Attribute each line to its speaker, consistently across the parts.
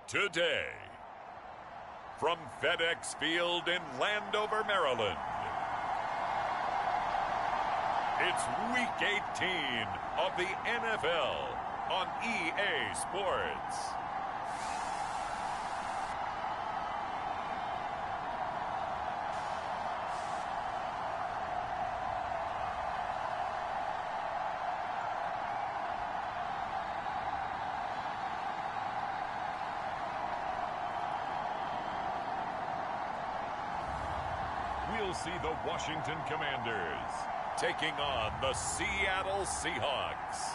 Speaker 1: today. From FedEx Field in Landover, Maryland, it's Week 18 of the NFL on EA Sports. We'll see the Washington Commanders taking on the Seattle Seahawks.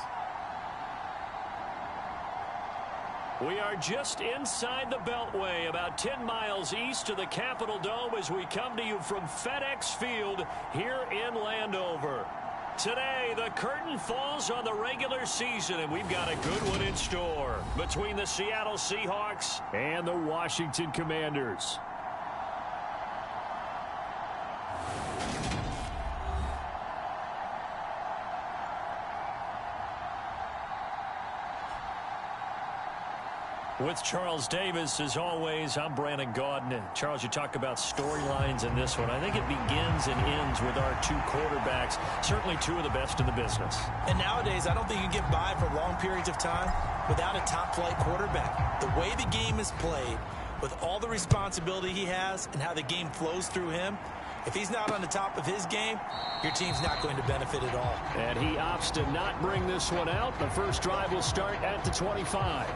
Speaker 2: We are just inside the Beltway, about 10 miles east of the Capitol Dome as we come to you from FedEx Field here in Landover. Today, the curtain falls on the regular season, and we've got a good one in store between the Seattle Seahawks and the Washington Commanders. With Charles Davis, as always, I'm Brandon Gaudin. Charles, you talk about storylines in this one. I think it begins and ends with our two quarterbacks, certainly two of the best in the business.
Speaker 3: And nowadays, I don't think you can get by for long periods of time without a top-flight quarterback. The way the game is played, with all the responsibility he has and how the game flows through him, if he's not on the top of his game, your team's not going to benefit at all.
Speaker 2: And he opts to not bring this one out. The first drive will start at the 25.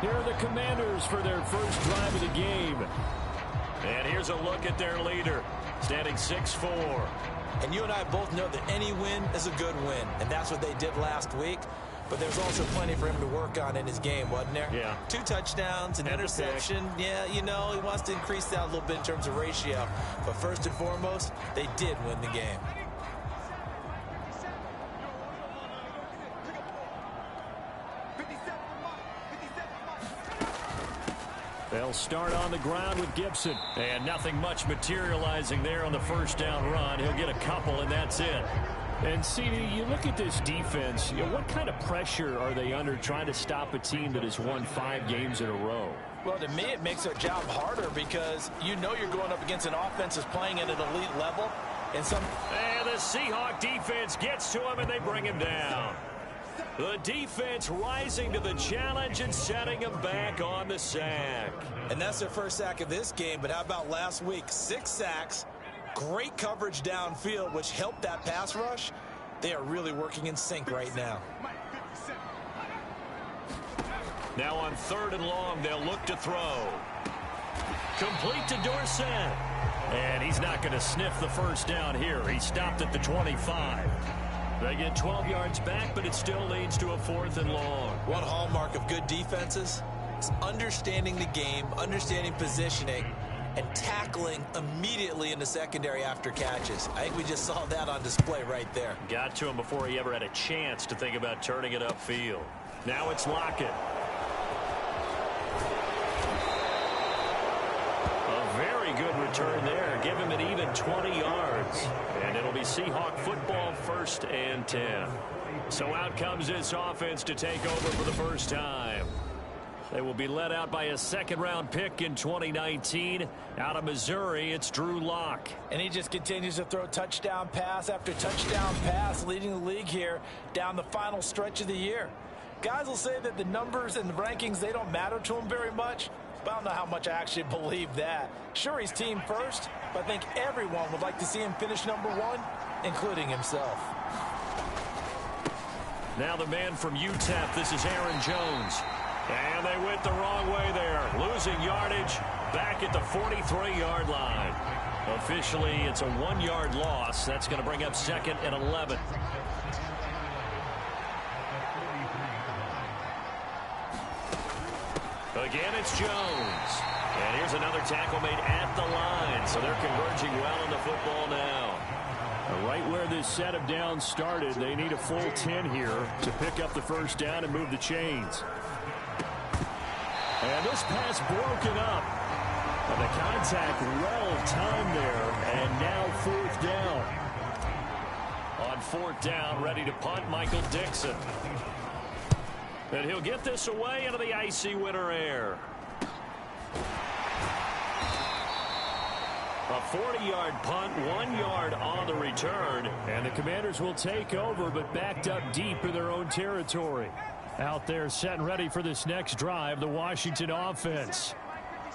Speaker 2: Here are the Commanders for their first drive of the game. And here's a look at their leader, standing 6'4".
Speaker 3: And you and I both know that any win is a good win, and that's what they did last week. But there's also plenty for him to work on in his game, wasn't there?
Speaker 2: Yeah.
Speaker 3: 2 touchdowns, an interception. Yeah, you know, he wants to increase that a little bit in terms of ratio. But first and foremost, they did win the game.
Speaker 2: They'll start on the ground with Gibson. And nothing much materializing there on the first down run. He'll get a couple, and that's it. And, CD, you look at this defense, what kind of pressure are they under trying to stop a team that has won 5 games in a row?
Speaker 3: Well, to me, it makes their job harder because you know you're going up against an offense that's playing at an elite level. And
Speaker 2: the Seahawk defense gets to him, and they bring him down. The defense rising to the challenge and setting him back on the sack.
Speaker 3: And that's their first sack of this game, but how about last week? 6 sacks, great coverage downfield, which helped that pass rush. They are really working in sync right now.
Speaker 2: Now on 3rd and long, they'll look to throw. Complete to Dorsett. And he's not going to sniff the first down here. He stopped at the 25. They get 12 yards back, but it still leads to a 4th and long.
Speaker 3: One hallmark of good defenses is understanding the game, understanding positioning, and tackling immediately in the secondary after catches. I think we just saw that on display right there.
Speaker 2: Got to him before he ever had a chance to think about turning it upfield. Now it's Lockett. A very good return there. Give him an even 20 yards. And it'll be Seahawk football, 1st and 10. So out comes this offense to take over for the first time. They will be led out by a 2nd-round pick in 2019. Out of Missouri, it's Drew Lock.
Speaker 3: And he just continues to throw touchdown pass after touchdown pass, leading the league here down the final stretch of the year. Guys will say that the numbers and the rankings, they don't matter to him very much. But I don't know how much I actually believe that. Sure, he's team first, but I think everyone would like to see him finish number 1, including himself.
Speaker 2: Now the man from UTEP, this is Aaron Jones. And they went the wrong way there. Losing yardage back at the 43-yard line. Officially, it's a 1-yard loss. That's going to bring up 2nd and 11. Again, it's Jones. And here's another tackle made at the line. So they're converging well on the football now. Right where this set of downs started, they need a full 10 here to pick up the first down and move the chains. And this pass broken up. And the contact well timed there. And now 4th down. On 4th down, ready to punt, Michael Dixon. And he'll get this away into the icy winter air. A 40-yard punt, 1 yard on the return. And the Commanders will take over, but backed up deep in their own territory. Out there set and ready for this next drive, the Washington offense.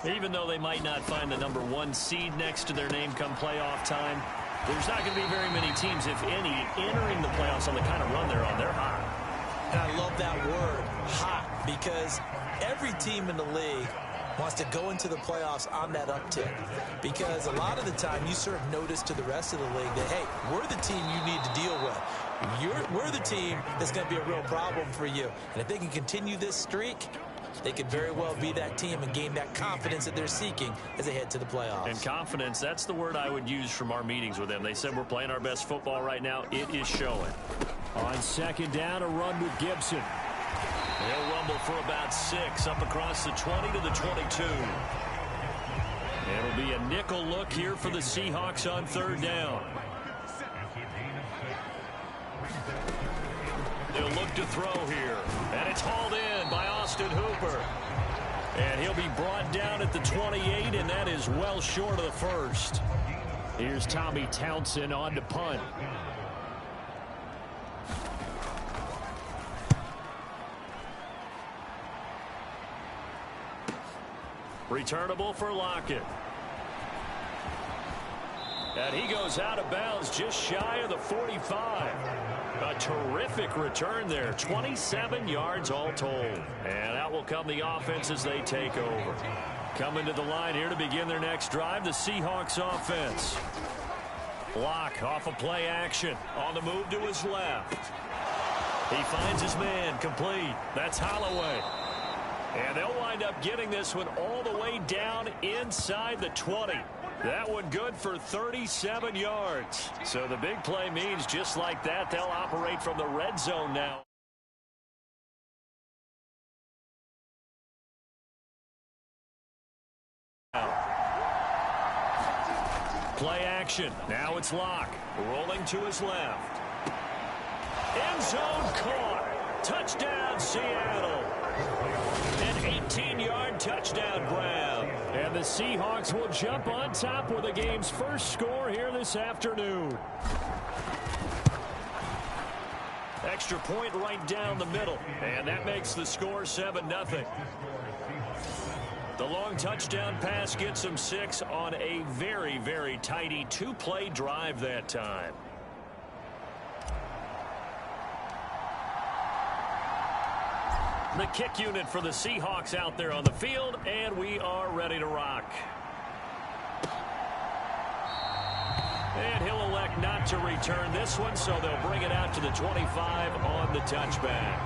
Speaker 2: Even though they might not find the #1 seed next to their name come playoff time, there's not going to be very many teams, if any, entering the playoffs on the kind of run they're on. They're hot.
Speaker 3: And I love that word, hot, because every team in the league wants to go into the playoffs on that uptick. Because a lot of the time you serve notice to the rest of the league that, hey, we're the team you need to deal with. We're the team that's going to be a real problem for you. And if they can continue this streak, they could very well be that team and gain that confidence that they're seeking as they head to the playoffs.
Speaker 2: And confidence, that's the word I would use from our meetings with them. They said we're playing our best football right now. It is showing. On second down, a run with Gibson. They'll rumble for about 6 up across the 20 to the 22. It'll be a nickel look here for the Seahawks on third down. They'll look to throw here. And it's hauled in by Austin Hooper. And he'll be brought down at the 28, and that is well short of the first. Here's Tommy Townsend on to punt. Returnable for Lockett. And he goes out of bounds just shy of the 45. A terrific return there. 27 yards all told. And out will come the offense as they take over. Coming to the line here to begin their next drive, the Seahawks offense. Lock off of play action. On the move to his left. He finds his man complete. That's Holloway. And they'll wind up getting this one all the way down inside the 20. That one good for 37 yards. So the big play means just like that, they'll operate from the red zone now. Play action. Now it's Lock. Rolling to his left. End zone caught. Touchdown, Seattle. An 18-yard touchdown grab. And the Seahawks will jump on top with the game's first score here this afternoon. Extra point right down the middle. And that makes the score 7-0. The long touchdown pass gets them 6 on a very, very tidy 2-play drive that time. The kick unit for the Seahawks out there on the field, and we are ready to rock. And he'll elect not to return this one, so they'll bring it out to the 25 on the touchback.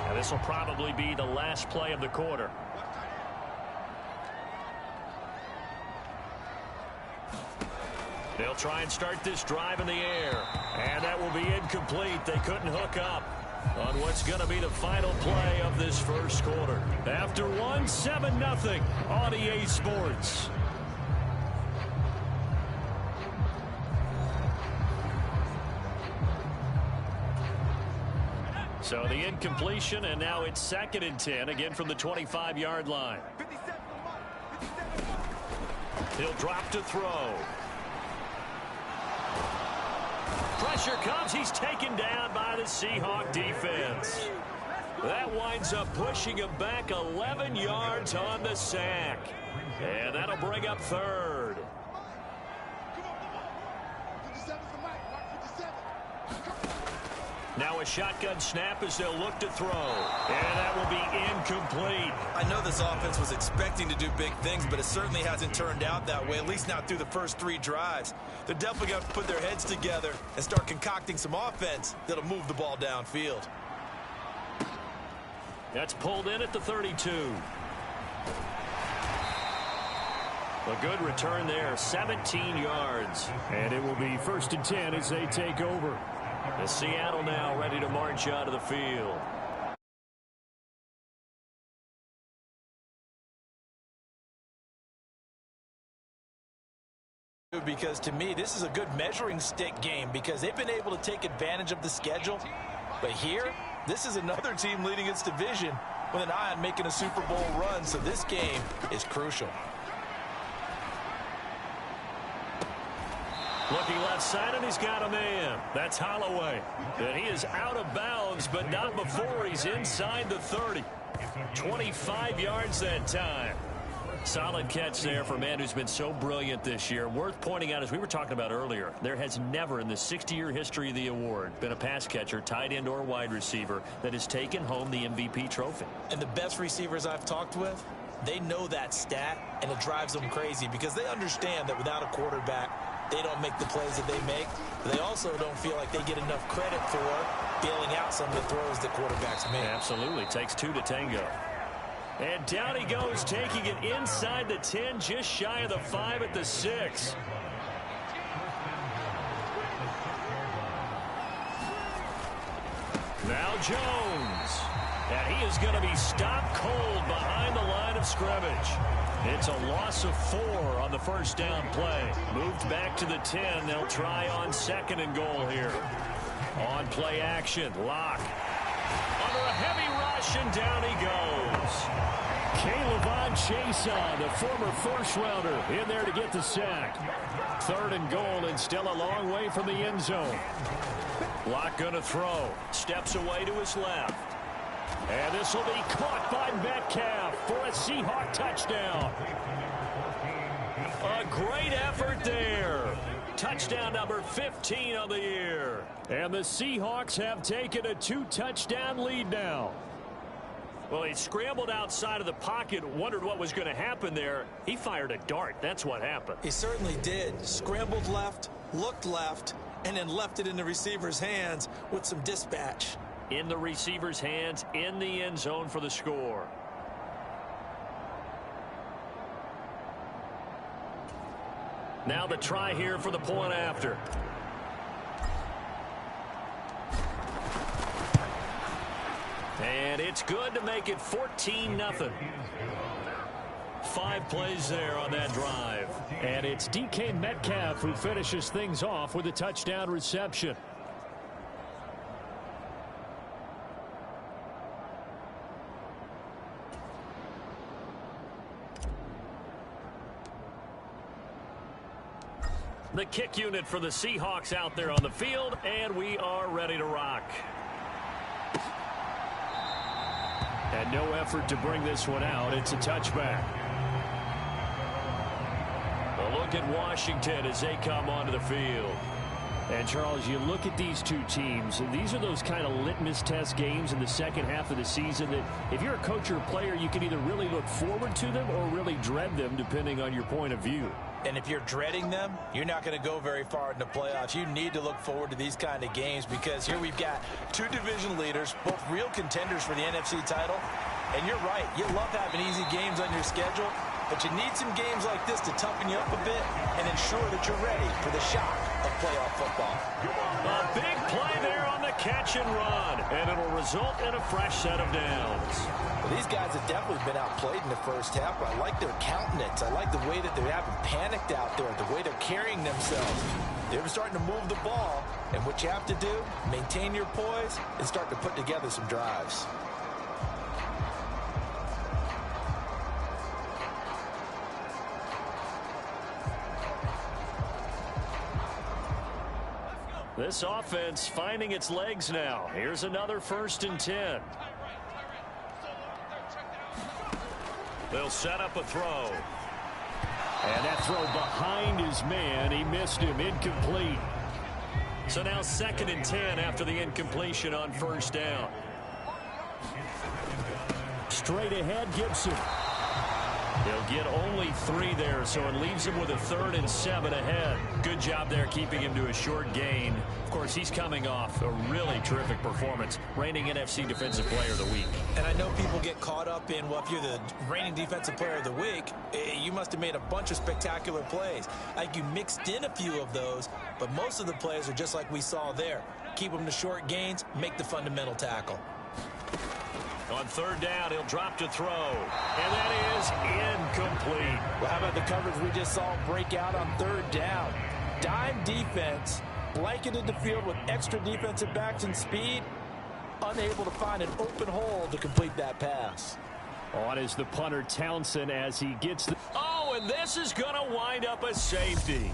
Speaker 2: Now this will probably be the last play of the quarter. They'll try and start this drive in the air. And that will be incomplete. They couldn't hook up on what's going to be the final play of this first quarter. After one, 7-0 on EA Sports. So the incompletion, and now it's 2nd and 10, again from the 25-yard line. He'll drop to throw. Pressure comes. He's taken down by the Seahawk defense. That winds up pushing him back 11 yards on the sack. And that'll bring up 3rd. Now a shotgun snap as they'll look to throw. And that will be incomplete.
Speaker 3: I know this offense was expecting to do big things, but it certainly hasn't turned out that way, at least not through the first 3 drives. They're definitely going to put their heads together and start concocting some offense that'll move the ball downfield.
Speaker 2: That's pulled in at the 32. A good return there, 17 yards. And it will be 1st and 10 as they take over. The Seattle now ready to march out of the field.
Speaker 3: Because to me, this is a good measuring stick game because they've been able to take advantage of the schedule. But here, This is another team leading its division with an eye on making a Super Bowl run, so this game is crucial.
Speaker 2: Looking left side, and he's got a man. That's Holloway. And he is out of bounds, but not before he's inside the 30. 25 yards that time. Solid catch there for a man who's been so brilliant this year. Worth pointing out, as we were talking about earlier, there has never in the 60-year history of the award been a pass catcher, tight end or wide receiver that has taken home the MVP trophy.
Speaker 3: And the best receivers I've talked with, they know that stat, and it drives them crazy because they understand that without a quarterback, they don't make the plays that they make. They also don't feel like they get enough credit for bailing out some of the throws that quarterbacks make.
Speaker 2: Absolutely. Takes two to tango. And down he goes, taking it inside the 10, just shy of the 5 at the 6. Now Jones. And he is going to be stopped cold behind the line of scrimmage. It's a loss of 4 on the first down play. Moved back to the 10. They'll try on 2nd and goal here. On play action, Locke. Under a heavy rush, and down he goes. Caleb Chason, the former first-rounder, in there to get the sack. 3rd and goal, and still a long way from the end zone. Locke going to throw. Steps away to his left. And this will be caught by Metcalf for a Seahawk touchdown. A great effort there. Touchdown number 15 on the year. And the Seahawks have taken a 2-touchdown lead now. Well, he scrambled outside of the pocket, wondered what was going to happen there. He fired a dart. That's what happened.
Speaker 3: He certainly did. Scrambled left, looked left, and then left it in the receiver's hands with some dispatch.
Speaker 2: In the receiver's hands, in the end zone for the score. Now the try here for the point after. And it's good to make it 14-0. 5 plays there on that drive.
Speaker 4: And it's DK Metcalf who finishes things off with a touchdown reception.
Speaker 2: The kick unit for the Seahawks out there on the field, and we are ready to rock.
Speaker 4: And no effort to bring this one out. It's a touchback.
Speaker 2: A look at Washington as they come onto the field.
Speaker 4: And, Charles, you look at these two teams, and these are those kind of litmus test games in the second half of the season that if you're a coach or a player, you can either really look forward to them or really dread them, depending on your point of view.
Speaker 3: And if you're dreading them, you're not going to go very far in the playoffs. You need to look forward to these kind of games because here we've got 2 division leaders, both real contenders for the NFC title. And you're right, you love having easy games on your schedule, but you need some games like this to toughen you up a bit and ensure that you're ready for the shock of playoff football.
Speaker 2: A big play there on the catch and run, and it'll result in a fresh set of downs.
Speaker 3: Well, these guys have definitely been outplayed in the first half, but I like their countenance. I like the way that they haven't panicked out there, the way they're carrying themselves. They're starting to move the ball, and what you have to do, maintain your poise and start to put together some drives.
Speaker 2: This offense finding its legs now. Here's another 1st and 10. They'll set up a throw.
Speaker 4: And that throw behind his man. He missed him. Incomplete.
Speaker 2: So now 2nd and 10 after the incompletion on 1st down.
Speaker 4: Straight ahead, Gibson.
Speaker 2: He'll get only 3 there, so it leaves him with a 3rd and 7 ahead. Good job there keeping him to a short gain. Of course, he's coming off a really terrific performance, reigning NFC Defensive Player of the Week.
Speaker 3: And I know people get caught up in, well, if you're the reigning Defensive Player of the Week, you must have made a bunch of spectacular plays. Like you mixed in a few of those, but most of the plays are just like we saw there. Keep them to short gains, make the fundamental tackle.
Speaker 2: On 3rd down, he'll drop to throw. And that is incomplete.
Speaker 3: Well, how about the coverage we just saw break out on 3rd down? Dime defense, blanketed the field with extra defensive backs and speed. unable to find an open hole to complete that pass.
Speaker 4: On is the punter Townsend as he gets the...
Speaker 2: Oh, and this is going to wind up a safety.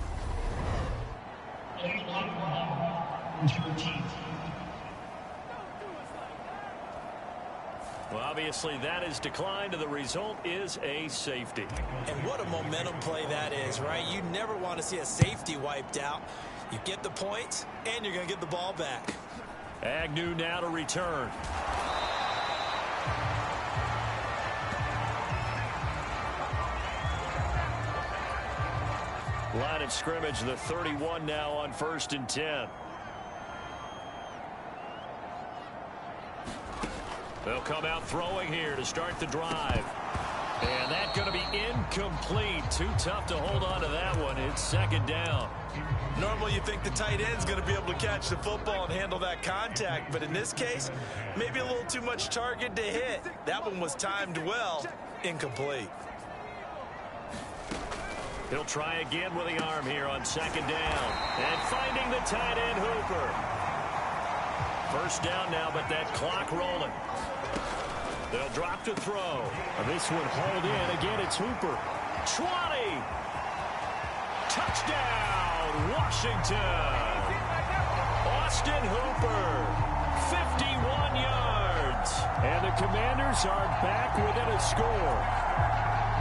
Speaker 2: Well, obviously, that is declined, and the result is a safety.
Speaker 3: And what a momentum play that is, right? You never want to see a safety wiped out. You get the points, and you're going to get the ball back.
Speaker 2: Agnew now to return. Line of scrimmage, the 31 now on 1st and 10. They'll come out throwing here to start the drive. And that's going to be incomplete. Too tough to hold on to that one. It's 2nd down.
Speaker 3: Normally you think the tight end's going to be able to catch the football and handle that contact. But in this case, maybe a little too much target to hit. That one was timed well. Incomplete.
Speaker 2: He'll try again with the arm here on 2nd down. And finding the tight end Hooper. 1st down now, but that clock rolling. They'll drop to throw.
Speaker 4: This one hauled in. Again, it's Hooper.
Speaker 2: 20. Touchdown, Washington. Austin Hooper, 51 yards.
Speaker 4: And the Commanders are back within a score.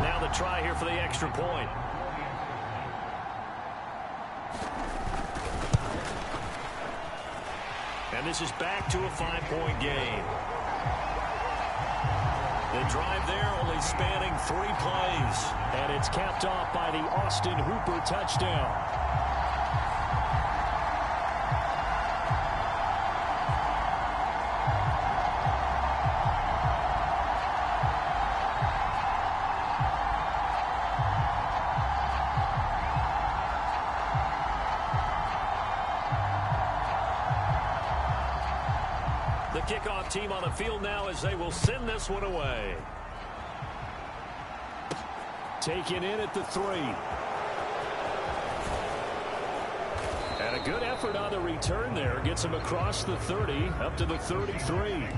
Speaker 2: Now the try here for the extra point. And this is back to a 5-point game. The drive there only spanning 3 plays.
Speaker 4: And it's capped off by the Austin Hooper touchdown.
Speaker 2: The kickoff team on the field now as they will send this one away.
Speaker 4: Taken in at the 3. And a good effort on the return there. Gets him across the 30 up to the 33.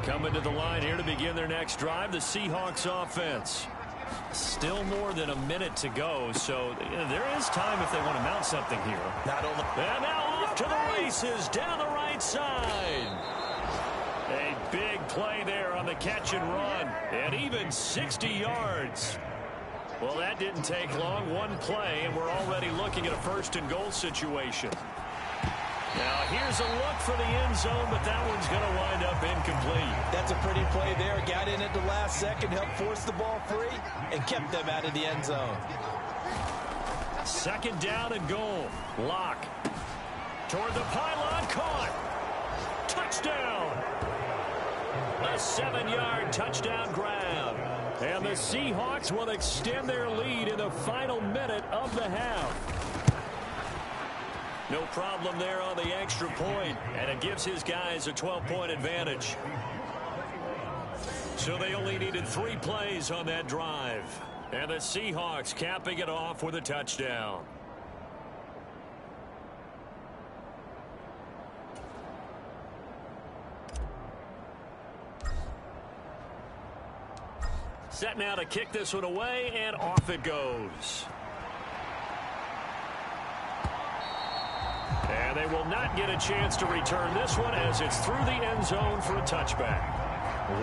Speaker 2: Coming to the line here to begin their next drive, the Seahawks offense. Still more than a minute to go, so there is time if they want to mount something here.
Speaker 3: Not only.
Speaker 2: And now off to the races down the right side. A big play there on the catch and run, and even 60 yards. Well, that didn't take long. One play, and we're already looking at a 1st and goal situation. Now, here's a look for the end zone, but that one's going to wind up incomplete.
Speaker 3: That's a pretty play there. Got in at the last second, helped force the ball free, and kept them out of the end zone.
Speaker 2: 2nd down and goal. Lock. Toward the pylon, caught. Touchdown. A 7-yard touchdown grab.
Speaker 4: And the Seahawks will extend their lead in the final minute of the half.
Speaker 2: No problem there on the extra point, and it gives his guys a 12-point advantage. So they only needed 3 plays on that drive. And the Seahawks capping it off with a touchdown. Set now to kick this one away, and off it goes. And they will not get a chance to return this one as it's through the end zone for a touchback.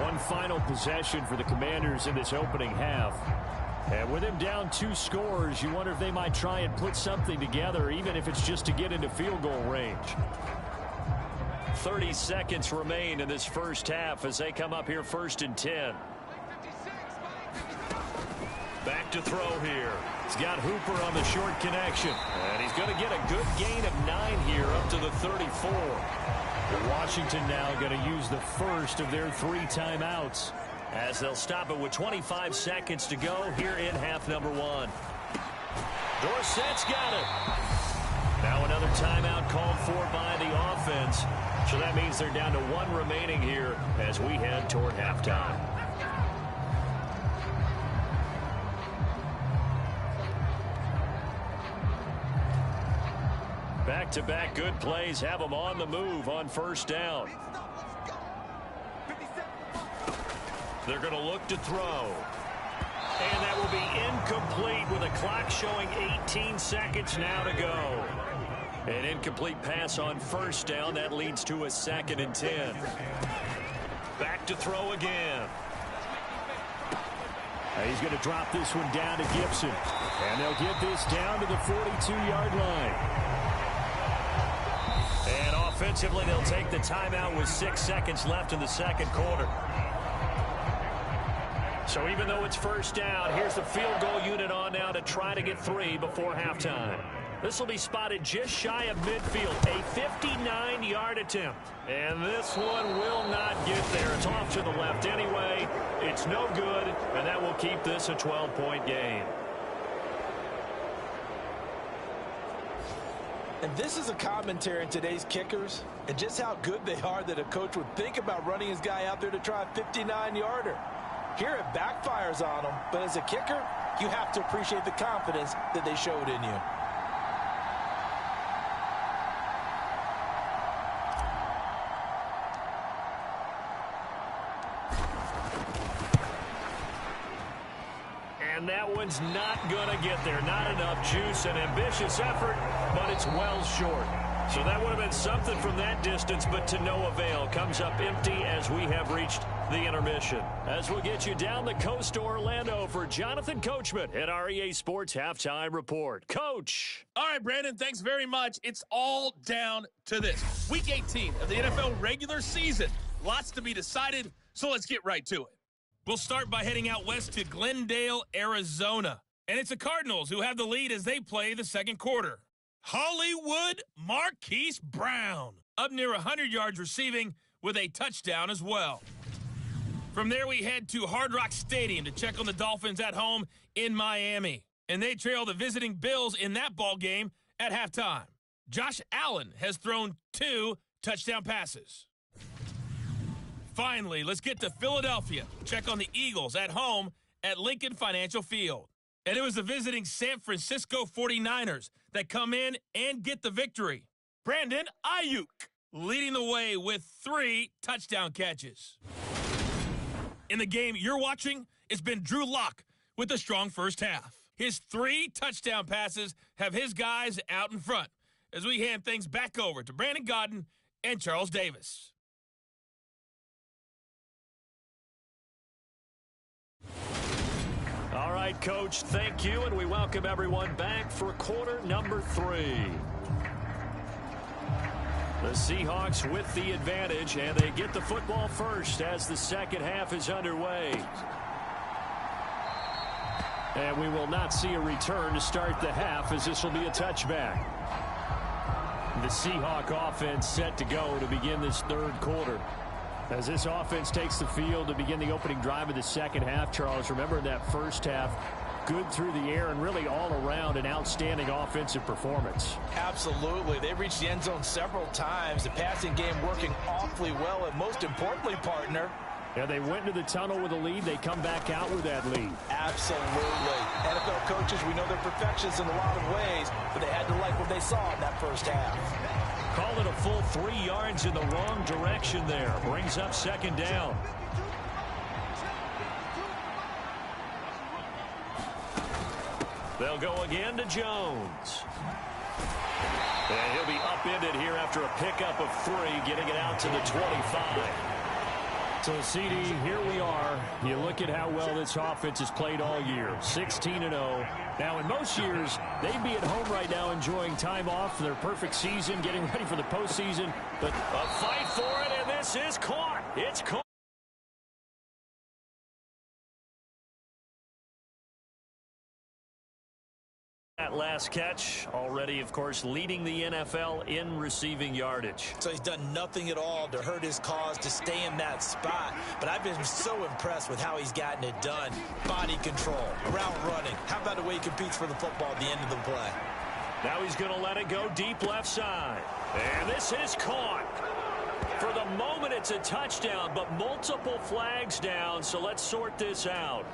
Speaker 4: One final possession for the Commanders in this opening half. And with them down 2 scores, you wonder if they might try and put something together, even if it's just to get into field goal range.
Speaker 2: 30 seconds remain in this first half as they come up here 1st and 10. Back to throw here. He's got Hooper on the short connection. And he's going to get a good gain of 9 here up to the 34.
Speaker 4: Washington now going to use the first of their 3 timeouts.
Speaker 2: As they'll stop it with 25 seconds to go here in half number 1. Dorsett's got it. Now another timeout called for by the offense. So that means they're down to 1 remaining here as we head toward halftime. Back-to-back good plays have them on the move on first down. They're going to look to throw. And that will be incomplete with a clock showing 18 seconds now to go. An incomplete pass on first down. That leads to a 2nd and 10. Back to throw again. He's going to drop this one down to Gibson. And they'll get this down to the 42-yard line. And offensively, they'll take the timeout with 6 seconds left in the second quarter. So even though it's first down, here's the field goal unit on now to try to get 3 before halftime. This will be spotted just shy of midfield, a 59-yard attempt. And this one will not get there. It's off to the left anyway. It's no good, and that will keep this a 12-point game.
Speaker 3: And this is a commentary in today's kickers and just how good they are that a coach would think about running his guy out there to try a 59-yarder. Here it backfires on them, but as a kicker, you have to appreciate the confidence that they showed in you.
Speaker 2: And that one's not going to get there. Not enough juice. An ambitious effort, but it's well short. So that would have been something from that distance, but to no avail. Comes up empty as we have reached the intermission. As we'll get you down the coast to Orlando for Jonathan Coachman at our EA Sports Halftime Report. Coach.
Speaker 5: All right, Brandon, thanks very much. It's all down to this. Week 18 of the NFL regular season. Lots to be decided, so let's get right to it. We'll start by heading out west to Glendale, Arizona. And it's the Cardinals who have the lead as they play the second quarter. Hollywood Marquise Brown up near 100 yards receiving with a touchdown as well. From there, we head to Hard Rock Stadium to check on the Dolphins at home in Miami. And they trail the visiting Bills in that ball game at halftime. Josh Allen has thrown 2 touchdown passes. Finally, let's get to Philadelphia. Check on the Eagles at home at Lincoln Financial Field. And it was the visiting San Francisco 49ers that come in and get the victory. Brandon Ayuk leading the way with 3 touchdown catches. In the game you're watching, it's been Drew Lock with a strong first half. His 3 touchdown passes have his guys out in front as we hand things back over to Brandon Godden and Charles Davis.
Speaker 2: All right, Coach, thank you, and we welcome everyone back for quarter number 3. The Seahawks with the advantage, and they get the football first as the second half is underway. And we will not see a return to start the half, as this will be a touchback. The Seahawk offense set to go to begin this third quarter. As this offense takes the field to begin the opening drive of the second half, Charles, remember that first half, good through the air and really all around an outstanding offensive performance.
Speaker 3: Absolutely. They reached the end zone several times. The passing game working awfully well, and most importantly, partner,
Speaker 2: yeah, they went into the tunnel with a lead. They come back out with that lead.
Speaker 3: Absolutely. NFL coaches, we know they're perfectionists in a lot of ways, but they had to like what they saw in that first half.
Speaker 2: Called it a full 3 yards in the wrong direction there. Brings up second down. They'll go again to Jones. And he'll be upended here after a pickup of 3, getting it out to the 25. So, CD, here we are. You look at how well this offense has played all year, 16-0. Now, in most years, they'd be at home right now enjoying time off for their perfect season, getting ready for the postseason. But a fight for it, and this is caught. It's caught. That last catch already, of course, leading the NFL in receiving yardage.
Speaker 3: So he's done nothing at all to hurt his cause to stay in that spot. But I've been so impressed with how he's gotten it done. Body control, route running. How about the way he competes for the football at the end of the play?
Speaker 2: Now he's going to let it go deep left side. And this is caught. For the moment, it's a touchdown, but multiple flags down. So let's sort this out.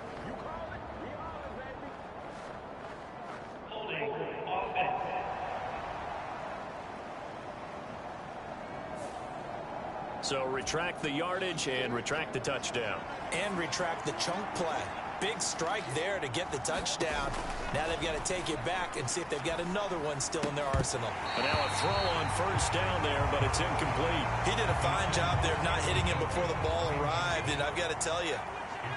Speaker 2: So retract the yardage and retract the touchdown.
Speaker 3: And retract the chunk play. Big strike there to get the touchdown. Now they've got to take it back and see if they've got another one still in their arsenal.
Speaker 2: And now a throw on first down there, but it's incomplete.
Speaker 3: He did a fine job there of not hitting him before the ball arrived. And I've got to tell you,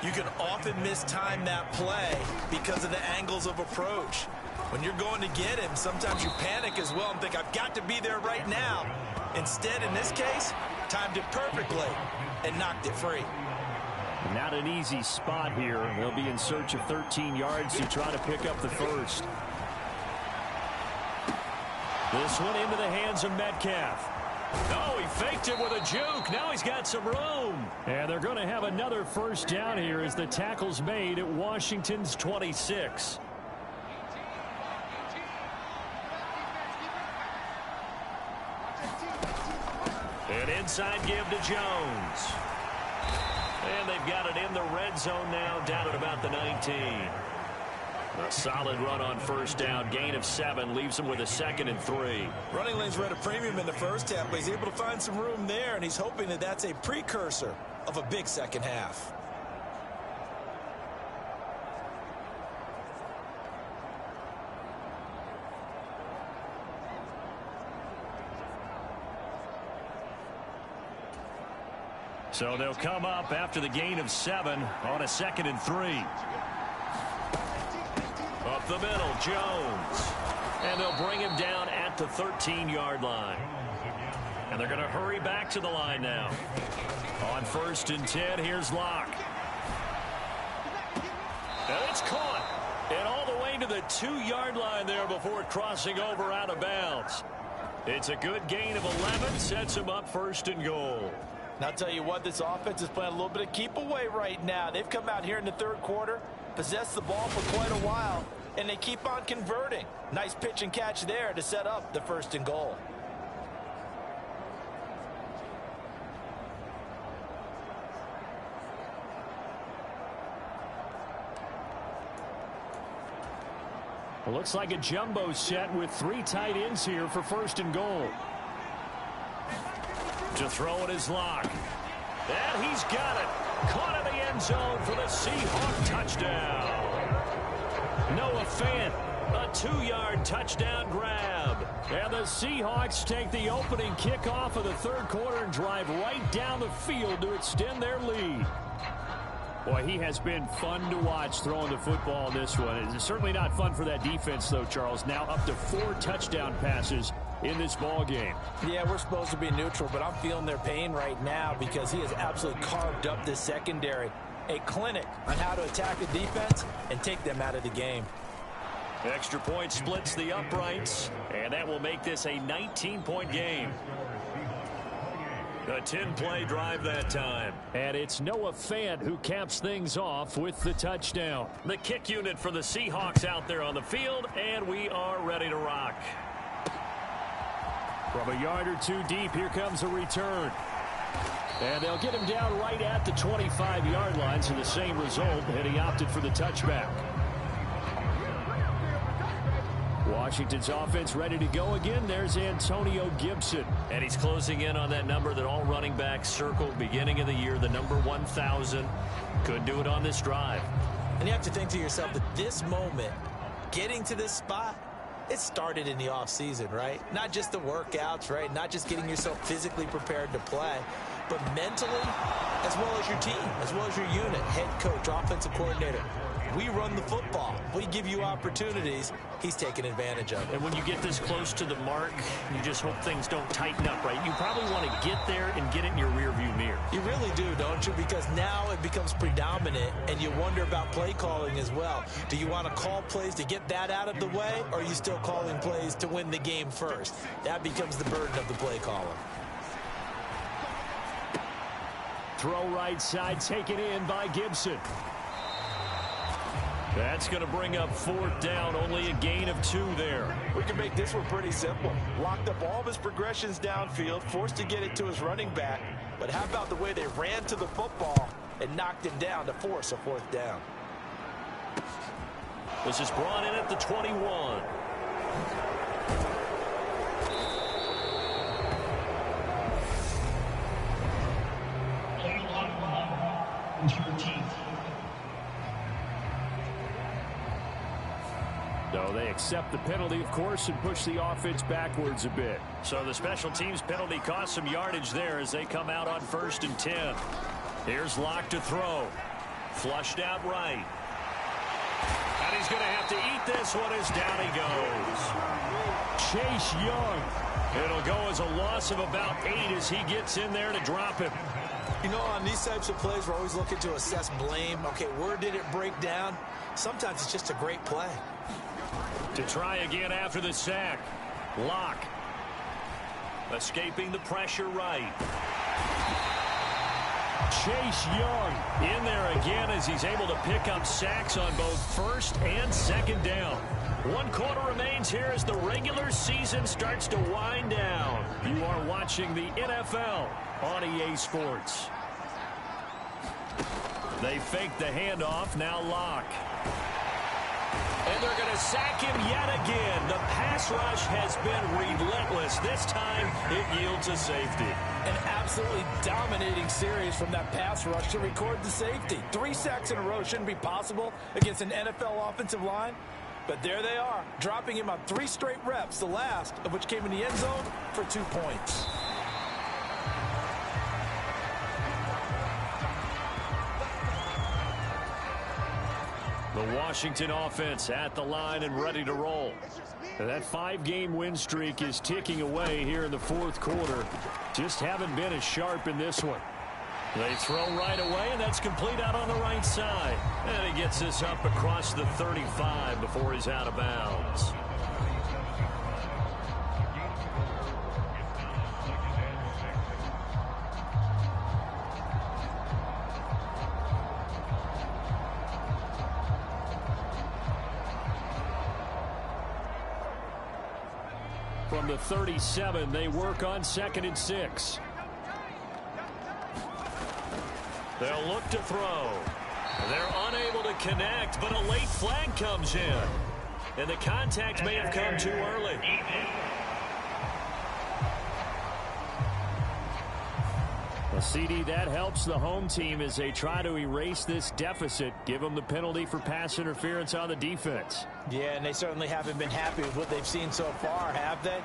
Speaker 3: you can often mistime that play because of the angles of approach. When you're going to get him, sometimes you panic as well and think, I've got to be there right now. Instead, in this case, timed it perfectly and knocked it free.
Speaker 4: Not an easy spot here. They'll be in search of 13 yards to try to pick up the first. This one into the hands of Metcalf.
Speaker 2: Oh, he faked it with a juke. Now he's got some room.
Speaker 4: And they're going to have another first down here as the tackle's made at Washington's 26.
Speaker 2: An inside give to Jones. And they've got it in the red zone now, down at about the 19. A solid run on first down. Gain of 7 leaves him with a 2nd and 3.
Speaker 3: Running lanes were at a premium in the first half, but he's able to find some room there, and he's hoping that that's a precursor of a big second half.
Speaker 2: So they'll come up after the gain of 7 on a 2nd and 3. Up the middle, Jones. And they'll bring him down at the 13-yard line. And they're going to hurry back to the line now. On 1st and 10, here's Locke. And it's caught. And all the way to the 2-yard line there before crossing over out of bounds. It's a good gain of 11, sets him up 1st and goal.
Speaker 3: Now, I'll tell you what, this offense is playing a little bit of keep away right now. They've come out here in the third quarter, possessed the ball for quite a while, and they keep on converting. Nice pitch and catch there to set up the 1st and goal.
Speaker 4: It looks like a jumbo set with 3 tight ends here for 1st and goal.
Speaker 2: To throw it is Locke. And he's got it. Caught in the end zone for the Seahawks touchdown. Noah Fant, a 2-yard touchdown grab.
Speaker 4: And the Seahawks take the opening kickoff of the third quarter and drive right down the field to extend their lead. Boy, he has been fun to watch throwing the football in this one. It's certainly not fun for that defense, though, Charles. Now up to 4 touchdown passes in this ball game.
Speaker 3: Yeah, we're supposed to be neutral, but I'm feeling their pain right now because he has absolutely carved up this secondary. A clinic on how to attack the defense and take them out of the game.
Speaker 2: Extra point splits the uprights, and that will make this a 19-point game. A 10-play drive that time.
Speaker 4: And it's Noah Fant who caps things off with the touchdown.
Speaker 2: The kick unit for the Seahawks out there on the field, and we are ready to rock.
Speaker 4: From a yard or 2 deep, here comes a return. And they'll get him down right at the 25-yard line, so the same result, and he opted for the touchback. Washington's offense ready to go again. There's Antonio Gibson.
Speaker 2: And he's closing in on that number that all running backs circled beginning of the year, the number 1,000. Could do it on this drive.
Speaker 3: And you have to think to yourself that this moment, getting to this spot, it started in the offseason, right? Not just the workouts, right? Not just getting yourself physically prepared to play, but mentally, as well as your team, as well as your unit, head coach, offensive coordinator. We run the football. We give you opportunities. He's taking advantage of it.
Speaker 2: And when you get this close to the mark, you just hope things don't tighten up, right? You probably want to get there and get it in your rearview mirror.
Speaker 3: You really do, don't you? Because now it becomes predominant, and you wonder about play calling as well. Do you want to call plays to get that out of the way, or are you still calling plays to win the game first? That becomes the burden of the play caller.
Speaker 4: Throw right side, taken in by Gibson.
Speaker 2: That's going to bring up 4th down, only a gain of 2 there.
Speaker 3: We can make this one pretty simple. Locked up all of his progressions downfield, forced to get it to his running back. But how about the way they ran to the football and knocked him down to force a 4th down?
Speaker 2: This is brought in at the 21.
Speaker 4: they accept the penalty, of course, and push the offense backwards a bit.
Speaker 2: So the special teams penalty cost some yardage there as they come out on 1st and 10. Here's Locke to throw. Flushed out right. And he's going to have to eat this one as down he goes.
Speaker 4: Chase Young.
Speaker 2: It'll go as a loss of about 8 as he gets in there to drop him.
Speaker 3: You know, on these types of plays, we're always looking to assess blame. Okay, where did it break down? Sometimes it's just a great play.
Speaker 2: To try again after the sack. Locke. Escaping the pressure right.
Speaker 4: Chase Young
Speaker 2: in there again as he's able to pick up sacks on both 1st and 2nd down. 1 quarter remains here as the regular season starts to wind down. You are watching the NFL on EA Sports. They fake the handoff. Now Locke. And they're going to sack him yet again. The pass rush has been relentless. This time it yields a safety.
Speaker 3: An absolutely dominating series from that pass rush to record the safety. 3 sacks in a row shouldn't be possible against an NFL offensive line. But there they are, dropping him on 3 straight reps, the last of which came in the end zone for 2 points.
Speaker 2: The Washington offense at the line and ready to roll.
Speaker 4: That 5-game win streak is ticking away here in the 4th quarter. Just haven't been as sharp in this one.
Speaker 2: They throw right away, and that's complete out on the right side. And he gets this up across the 35 before he's out of bounds.
Speaker 4: From the 37, they work on 2nd and 6.
Speaker 2: They'll look to throw. They're unable to connect, but a late flag comes in. And the contact may have come too early.
Speaker 4: Well, CD, that helps the home team as they try to erase this deficit. Give them the penalty for pass interference on the defense.
Speaker 3: Yeah, and they certainly haven't been happy with what they've seen so far, have they?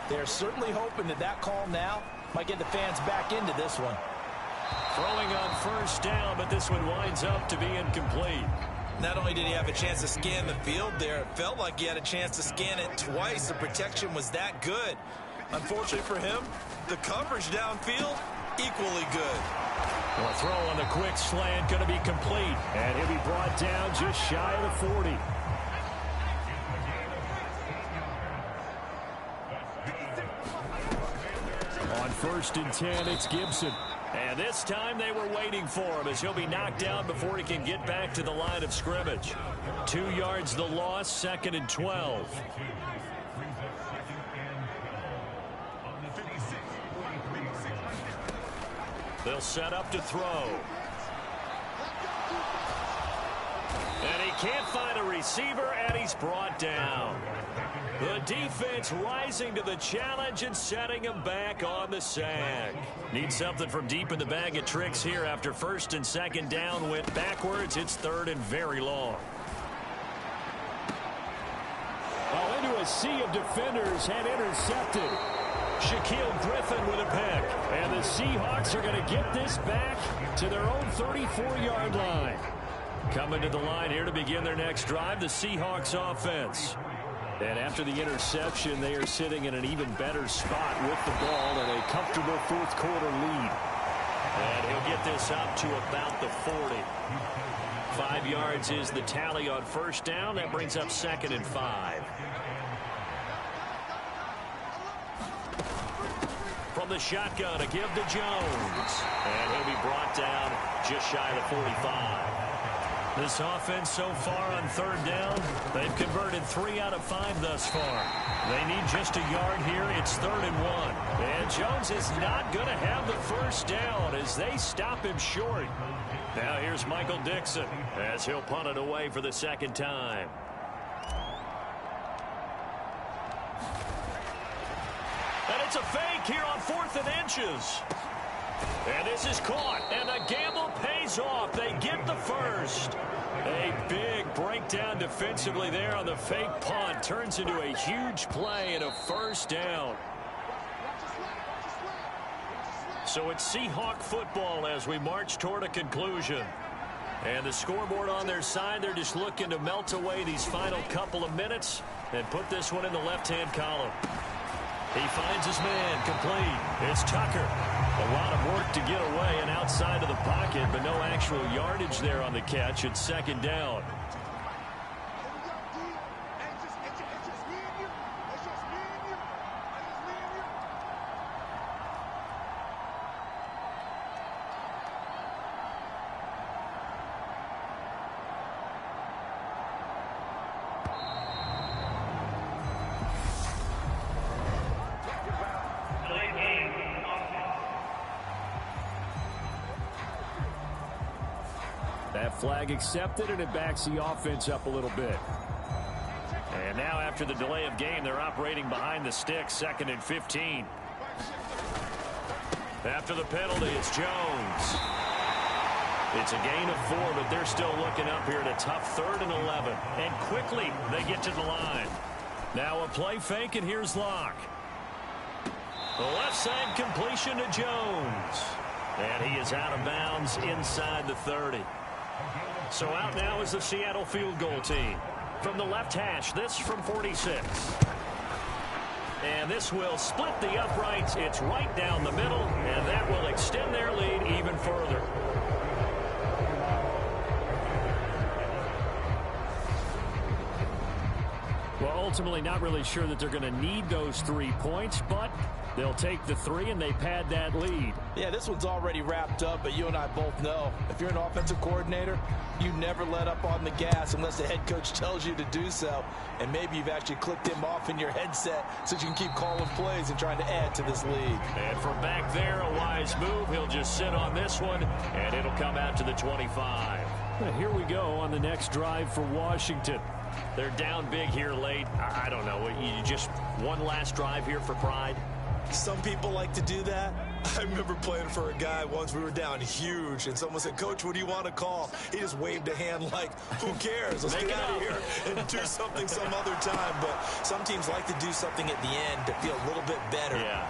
Speaker 3: They're certainly hoping that that call now might get the fans back into this one.
Speaker 2: Throwing on 1st down, but this one winds up to be incomplete.
Speaker 3: Not only did he have a chance to scan the field there, it felt like he had a chance to scan it twice. The protection was that good. Unfortunately for him, the coverage downfield, equally good.
Speaker 2: Well, a throw on the quick slant going to be complete.
Speaker 4: And he'll be brought down just shy of the 40. On 1st and 10, it's Gibson.
Speaker 2: And this time they were waiting for him as he'll be knocked down before he can get back to the line of scrimmage. 2 yards the loss, 2nd and 12. They'll set up to throw. And he can't find a receiver, and he's brought down. The defense rising to the challenge and setting him back on the sack. Need something from deep in the bag of tricks here after 1st and 2nd down went backwards. It's 3rd and very long.
Speaker 4: Well, into a sea of defenders and intercepted.
Speaker 2: Shaquille Griffin with a pick.
Speaker 4: And the Seahawks are going to get this back to their own 34-yard line.
Speaker 2: Coming to the line here to begin their next drive, the Seahawks offense.
Speaker 4: And after the interception, they are sitting in an even better spot with the ball and a comfortable 4th quarter lead.
Speaker 2: And he'll get this up to about the 40. 5 yards is the tally on 1st down. That brings up 2nd and 5. From the shotgun, a give to Jones. And he'll be brought down just shy of the 45. This offense so far on 3rd down, they've converted 3 out of 5 thus far. They need just a yard here. It's 3rd and 1. And Jones is not going to have the 1st down as they stop him short. Now here's Michael Dixon as he'll punt it away for the 2nd time. And it's a fake here on 4th and inches. And this is caught, and the gamble pays off. They get the first. A big breakdown defensively there on the fake punt. Turns into a huge play and a first down. So it's Seahawk football as we march toward a conclusion. And the scoreboard on their side, they're just looking to melt away these final couple of minutes and put this one in the left-hand column. He finds his man, complete. It's Tucker. A lot of work to get away and outside of the pocket, but no actual yardage there on the catch. It's second down.
Speaker 4: That flag accepted, and it backs the offense up a little bit.
Speaker 2: And now after the delay of game, they're operating behind the sticks, 2nd and 15. After the penalty, it's Jones. It's a gain of 4, but they're still looking up here at a tough 3rd and 11. And quickly, they get to the line. Now a play fake, and here's Locke. The left side completion to Jones. And he is out of bounds inside the 30. So out now is the Seattle field goal team. From the left hash, this from 46. And this will split the uprights. It's right down the middle, and that will extend their lead even further.
Speaker 4: Well, ultimately not really sure that they're going to need those 3 points, but they'll take the 3 and they pad that lead.
Speaker 3: Yeah, this one's already wrapped up, but you and I both know if you're an offensive coordinator, you never let up on the gas unless the head coach tells you to do so. And maybe you've actually clicked him off in your headset so you can keep calling plays and trying to add to this lead.
Speaker 2: And from back there, a wise move. He'll just sit on this one, and it'll come out to the 25.
Speaker 4: Well, here we go on the next drive for Washington.
Speaker 2: They're down big here late. I don't know. You just one last drive here for pride?
Speaker 6: Some people like to do that. I remember playing for a guy once. We were down huge, and someone said, "Coach, what do you want to call?" He just waved a hand like, "Who cares? Let's get out of here and do something some other time." But some teams like to do something at the end to feel a little bit better.
Speaker 2: Yeah.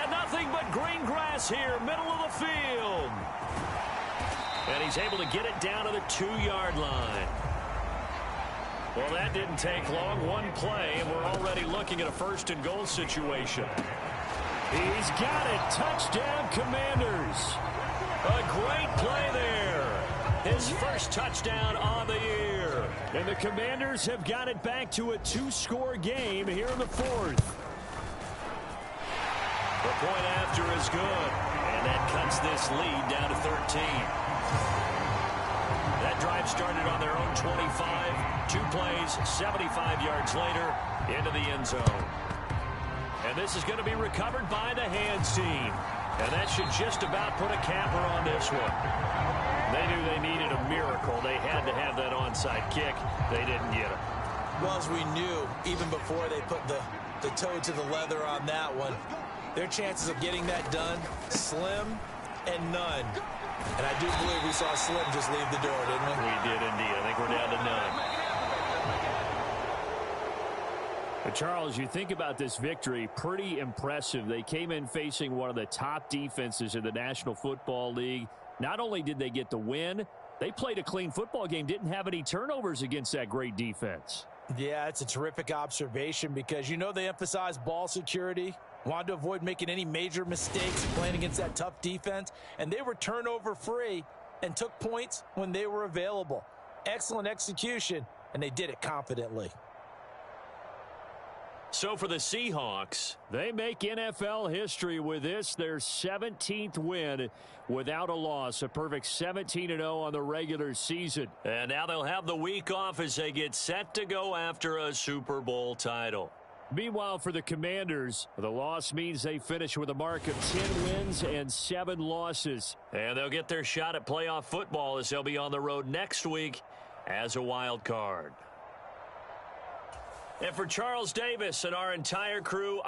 Speaker 2: And nothing but green grass here, middle of the field. And he's able to get it down to the 2-yard line. Well, that didn't take long. One play, and we're already looking at a 1st and goal situation.
Speaker 4: He's got it. Touchdown, Commanders.
Speaker 2: A great play there. His first touchdown on the year.
Speaker 4: And the Commanders have got it back to a 2-score game here in the 4th.
Speaker 2: The point after is good. And that cuts this lead down to 13. That drive started on their own 25. 2 plays, 75 yards later, into the end zone. And this is going to be recovered by the hands team. And that should just about put a capper on this one. They knew they needed a miracle. They had to have that onside kick. They didn't get it.
Speaker 3: Well, as we knew, even before they put the toe to the leather on that one, their chances of getting that done, slim and none. And I do believe we saw Slim just leave the door, didn't we?
Speaker 2: We did indeed. I think we're down to none.
Speaker 4: But Charles, you think about this victory, pretty impressive. They came in facing one of the top defenses in the National Football League. Not only did they get the win, they played a clean football game, didn't have any turnovers against that great defense.
Speaker 3: Yeah, it's a terrific observation because, you know, they emphasize ball security, wanted to avoid making any major mistakes playing against that tough defense, and they were turnover free and took points when they were available. Excellent execution, and they did it confidently.
Speaker 2: So for the Seahawks,
Speaker 4: they make NFL history with this, their 17th win without a loss, a perfect 17-0 on the regular season.
Speaker 2: And now they'll have the week off as they get set to go after a Super Bowl title.
Speaker 4: Meanwhile, for the Commanders, the loss means they finish with a mark of 10 wins and 7 losses.
Speaker 2: And they'll get their shot at playoff football as they'll be on the road next week as a wild card. And for Charles Davis and our entire crew,